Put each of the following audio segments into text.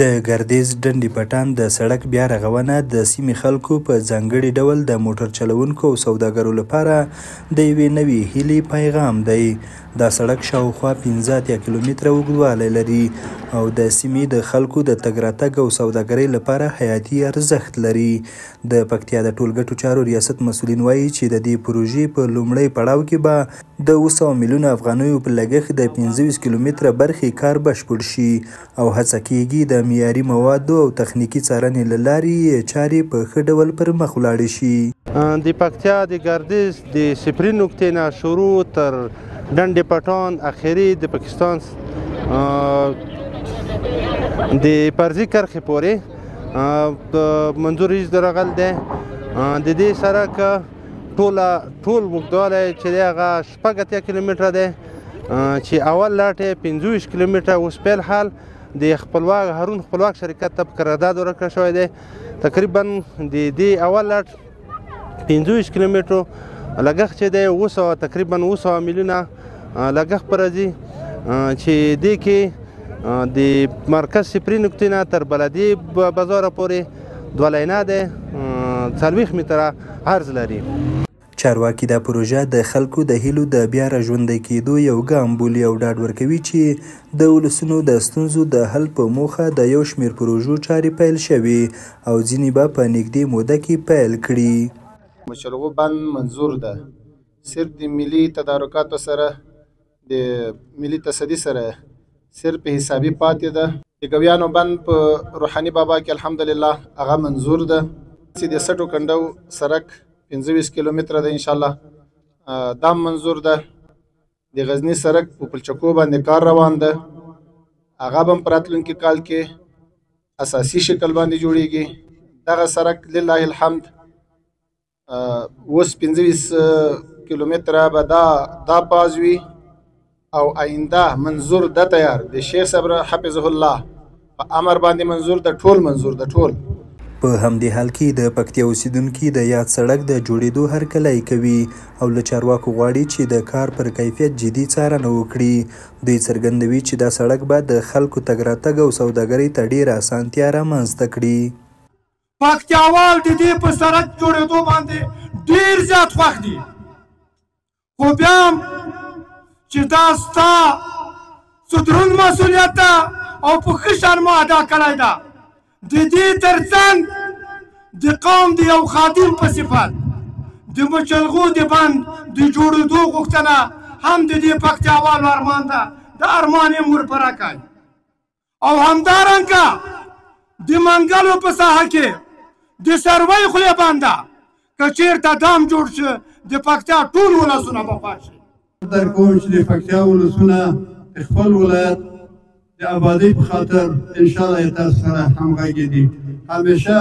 د ګردیز ډنډي پټان د سړک بیا رغونه د سیمې خلکو په ځانګړي ډول د موټر چلوونکو او سوداګرو لپاره د یوې نوې هیلې پیغام دی. دا سړک شاوخوا 15 کیلومتره اوږدوالی لري او د سیمې د خلکو د تګ راتګ او سوداګرۍ لپاره حیاتي ارزښت لري. د پکتیا د ټولګټو چارو ریاست مسؤلین وایي چې د دې پروژې په لومړي پړاو کې به د 200 میلیونه افغانیو په لګښت د 25 کیلومتره برخې کار بشپړ شي او هڅه کیږي د معیاري موادو او تخنیکي څارنې له لارې چارې په ښه ډول پر مخ ولاړې شي. د پکتیا د ګردیز د صفري نقطې نه شروع تر ډنډي پټان اخري د پاکستان د پرزي کرښې پورې منظور درغل دی. د دې سړک ټول اوږدوالی چې دی هغه 80 کیلومتره دی چې اول لاټ یې 25 کیلومتره اوس په حال د هارون خپلواک شرکت ته قرارداد ورکړل شوی دی. تقریبا د دې اول لاټ 25 کیلومترو لګښت چې دی تقریبا 200 میلیونه لګښت پر راځي چې دې کې د مرکز صفري نقطې نه تر بلدي بازار پورې 2 لینه دی 40 متره عرض لري. چارواکي دا پروژه د خلکو د هیلو د بیا راژوندی کېدو یو ګام بولي او ډاډ ورکوي چې د ولسونو د ستونزو د حل په موخه د یو شمېر پروژو چارې پیل شوي او ځینې به په نږدې موده کې پیل کړي. مشروع بند منظور ده، صرف د ملي تدارکاتو سره د ملي تصدي سره صرف حسابي پاتې ده. د ګویانو بند په روحاني بابا کې الحمدلله هغه منظور ده. چې د سټو کنډو سړک 25 کیلومتره ده انشاءالله دا منظور ده. د غزني سړک په پلچکو باندې کار روان ده، هغه هم په راتلونکي کال کې اساسي شکل باندې جوړیږي. دغه سړک لله الحمد اوس 25 کیلومتره به دا پاز وي او آینده منظور ده تیار د شیخ صبر حفظه الله په امر باندې منظور ده، ټول منظور ده ټول. په همدې حال کې د پکتیا اوسیدونکي د یاد سړک د جوړېدو هرکلی کوي او له چارواکو غواړي چې د کار پر کیفیت جدي څارنه وکړي. دوی څرګندوي چې دا سړک به د خلکو تګ راتګ او سوداګرۍ ته ډېره اسانتیا رامنځته کړي. پکتیاوال د دې په سړک جوړېدو باندې ډېر زیات خوښ دي، خو بیا هم چې دا ستا دروند مسؤلیت ده او په ښه شان مو ادا کړی ده. د دې ترڅنګ د قوم د یو خادم په صفت د مچلغو د بند د جوړېدو غوښتنه هم د دې پکتیاوالو ارمان ده، د ارمان یې ورپوره کوي. او همدارنګه د منګلو په ساحه کې د سروۍ خولې بنده که چېرته دام جوړ شي د پکتیا ټول ولسونه به خوښ شي. در کوم چې د پکتیا ولسونه خپل ولایت د آبادۍ په خاطر انشاءالله تاسو سره همغږي دي. همیشه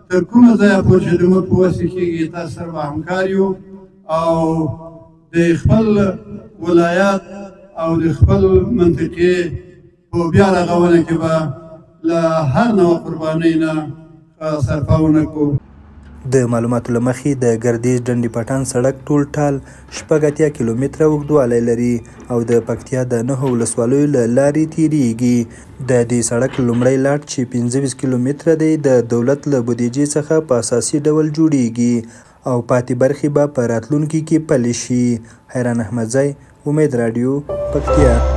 تر کومه ځایه پورې چې زموږ په وس کېږي تاسو سره به همکار یو او د خپل ولایت او د خپل منطقې په بیا رغونه کې به له هر نوع قربانۍ نه صرفونه کوو. د معلوماتو له مخې د ګردیز ډنډي پټان سړک ټول ټال 80 کیلومتره اوږدوالی لري او د پکتیا د 9 ولسوالیو له لارې تیریږي. د دې سړک لومړی لاټ چې 25 کیلومتره دی د دولت له بودیجې څخه په اساسي ډول جوړیږي او پاتې برخې به په راتلونکي کې پلي شي. حیران احمدزی، امید رادیو، پکتیا.